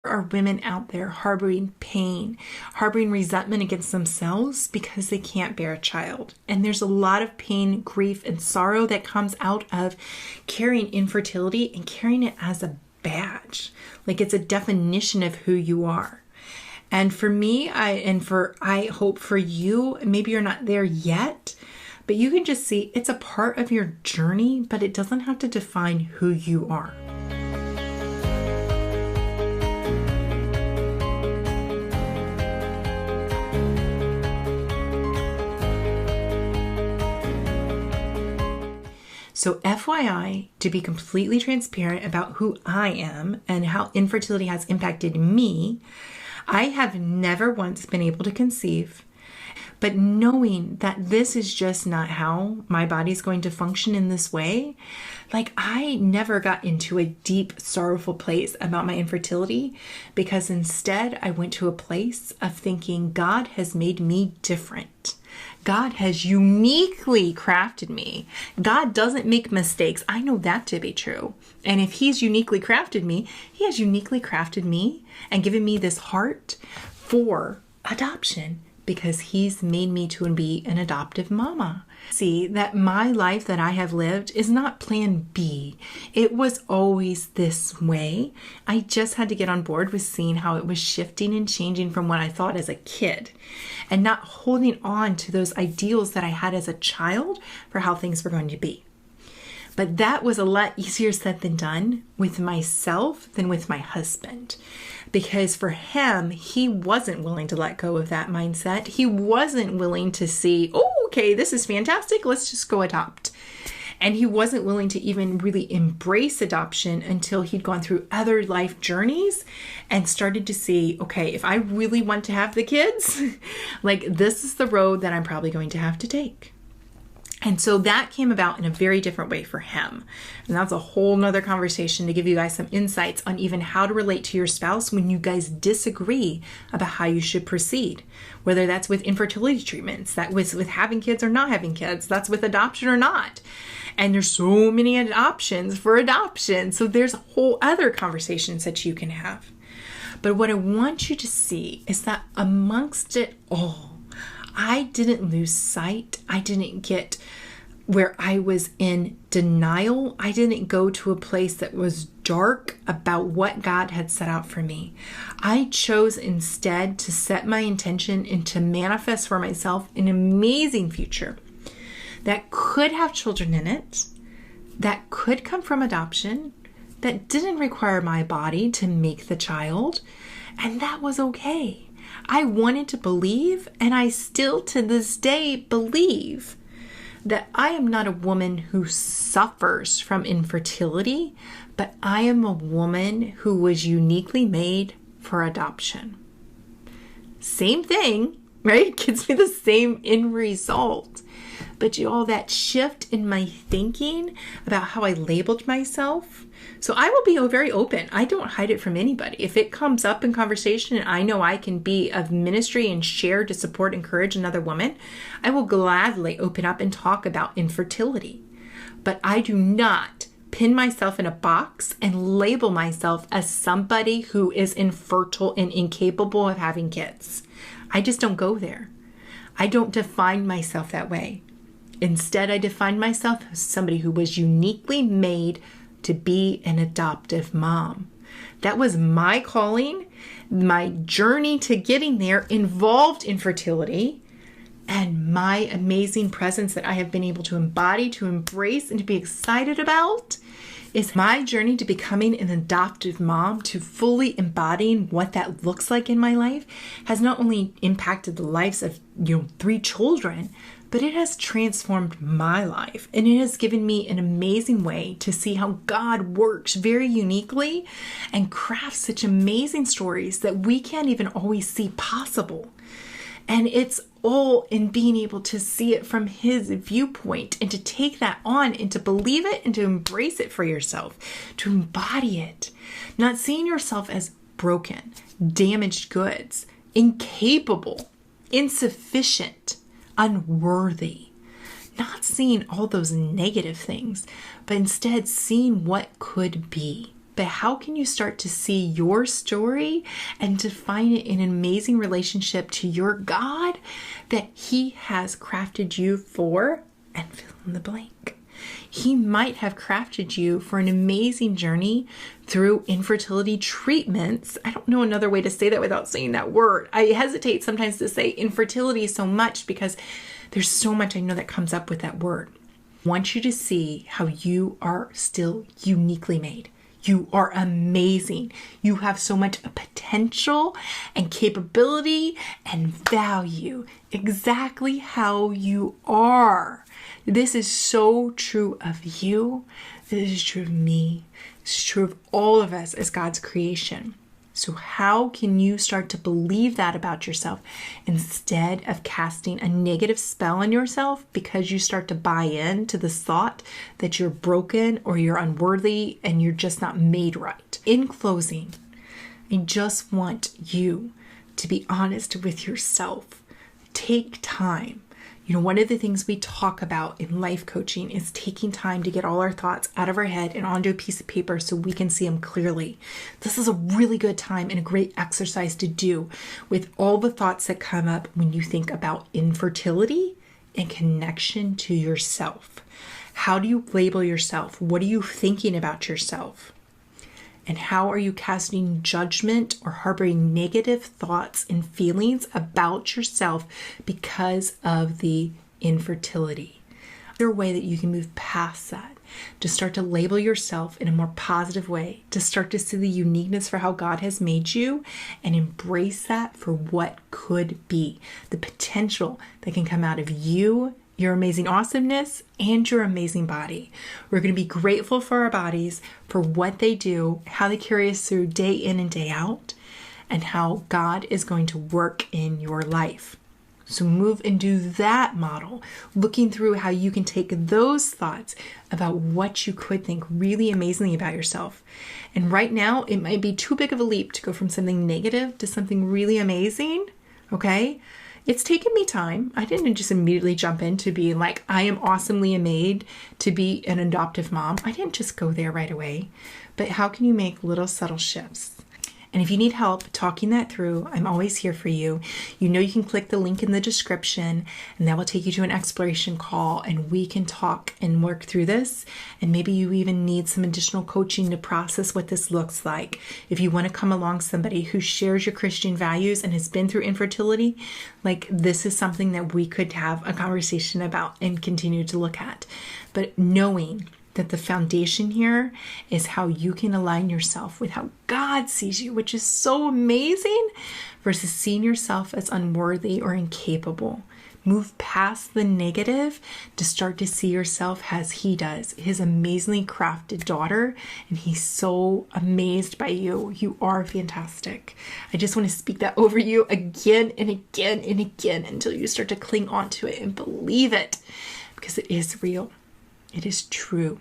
are women out there harboring pain, harboring resentment against themselves because they can't bear a child. And there's a lot of pain, grief, and sorrow that comes out of carrying infertility and carrying it as a badge. Like it's a definition of who you are. And for me, I hope for you, maybe you're not there yet, but you can just see it's a part of your journey, but it doesn't have to define who you are. So FYI, to be completely transparent about who I am and how infertility has impacted me, I have never once been able to conceive, but knowing that this is just not how my body's going to function in this way, like I never got into a deep, sorrowful place about my infertility because instead I went to a place of thinking God has made me different. God has uniquely crafted me. God doesn't make mistakes. I know that to be true. And if he's uniquely crafted me, he has uniquely crafted me and given me this heart for adoption because he's made me to be an adoptive mama. See that my life that I have lived is not plan B. It was always this way. I just had to get on board with seeing how it was shifting and changing from what I thought as a kid and not holding on to those ideals that I had as a child for how things were going to be. But that was a lot easier said than done with myself than with my husband. Because for him, he wasn't willing to let go of that mindset. He wasn't willing to see, oh, okay, this is fantastic. Let's just go adopt. And he wasn't willing to even really embrace adoption until he'd gone through other life journeys and started to see, okay, if I really want to have the kids, like this is the road that I'm probably going to have to take. And so that came about in a very different way for him. And that's a whole nother conversation to give you guys some insights on even how to relate to your spouse when you guys disagree about how you should proceed. Whether that's with infertility treatments, that with having kids or not having kids, that's with adoption or not. And there's so many options for adoption. So there's whole other conversations that you can have. But what I want you to see is that amongst it all, I didn't lose sight. I didn't get where I was in denial. I didn't go to a place that was dark about what God had set out for me. I chose instead to set my intention and to manifest for myself an amazing future that could have children in it, that could come from adoption, that didn't require my body to make the child, and that was okay. I wanted to believe, and I still to this day believe, that I am not a woman who suffers from infertility, but I am a woman who was uniquely made for adoption. Same thing, right? Gives me the same end result. But y'all, that shift in my thinking about how I labeled myself. So I will be very open. I don't hide it from anybody. If it comes up in conversation and I know I can be of ministry and share to support, encourage another woman, I will gladly open up and talk about infertility. But I do not pin myself in a box and label myself as somebody who is infertile and incapable of having kids. I just don't go there. I don't define myself that way. Instead, I define myself as somebody who was uniquely made to be an adoptive mom. That was my calling. My journey to getting there involved infertility, and my amazing presence that I have been able to embody, to embrace, and to be excited about is my journey to becoming an adoptive mom, to fully embodying what that looks like in my life, has not only impacted the lives of 3 children, but it has transformed my life, and it has given me an amazing way to see how God works very uniquely and crafts such amazing stories that we can't even always see possible. And it's all in being able to see it from his viewpoint and to take that on and to believe it and to embrace it for yourself, to embody it, not seeing yourself as broken, damaged goods, incapable, insufficient, unworthy, not seeing all those negative things, but instead seeing what could be. but how can you start to see your story and define it in an amazing relationship to your God that He has crafted you for, and fill in the blank. He might have crafted you for an amazing journey through infertility treatments. I don't know another way to say that without saying that word. I hesitate sometimes to say infertility so much because there's so much I know that comes up with that word. I want you to see how you are still uniquely made. You are amazing. You have so much potential and capability and value exactly how you are. This is so true of you. This is true of me. It's true of all of us as God's creation. So how can you start to believe that about yourself instead of casting a negative spell on yourself because you start to buy into this thought that you're broken or you're unworthy and you're just not made right? In closing, I just want you to be honest with yourself. Take time. One of the things we talk about in life coaching is taking time to get all our thoughts out of our head and onto a piece of paper so we can see them clearly. This is a really good time and a great exercise to do with all the thoughts that come up when you think about infertility and connection to yourself. How do you label yourself? What are you thinking about yourself? And how are you casting judgment or harboring negative thoughts and feelings about yourself because of the infertility? Is there a way that you can move past that, to start to label yourself in a more positive way, to start to see the uniqueness for how God has made you and embrace that for what could be, the potential that can come out of you, your amazing awesomeness, and your amazing body. We're going to be grateful for our bodies, for what they do, how they carry us through day in and day out, and how God is going to work in your life. So move and do that model, looking through how you can take those thoughts about what you could think really amazingly about yourself. And right now, it might be too big of a leap to go from something negative to something really amazing, okay? It's taken me time. I didn't just immediately jump into being like, I am awesomely made to be an adoptive mom. I didn't just go there right away. But how can you make little subtle shifts? And if you need help talking that through, I'm always here for you. You can click the link in the description and that will take you to an exploration call and we can talk and work through this. And maybe you even need some additional coaching to process what this looks like. If you want to come along somebody who shares your Christian values and has been through infertility, this is something that we could have a conversation about and continue to look at. But knowing that the foundation here is how you can align yourself with how God sees you, which is so amazing, versus seeing yourself as unworthy or incapable. Move past the negative to start to see yourself as He does, His amazingly crafted daughter, and He's so amazed by you. You are fantastic. I just want to speak that over you again and again and again until you start to cling onto it and believe it, because it is real. It is true.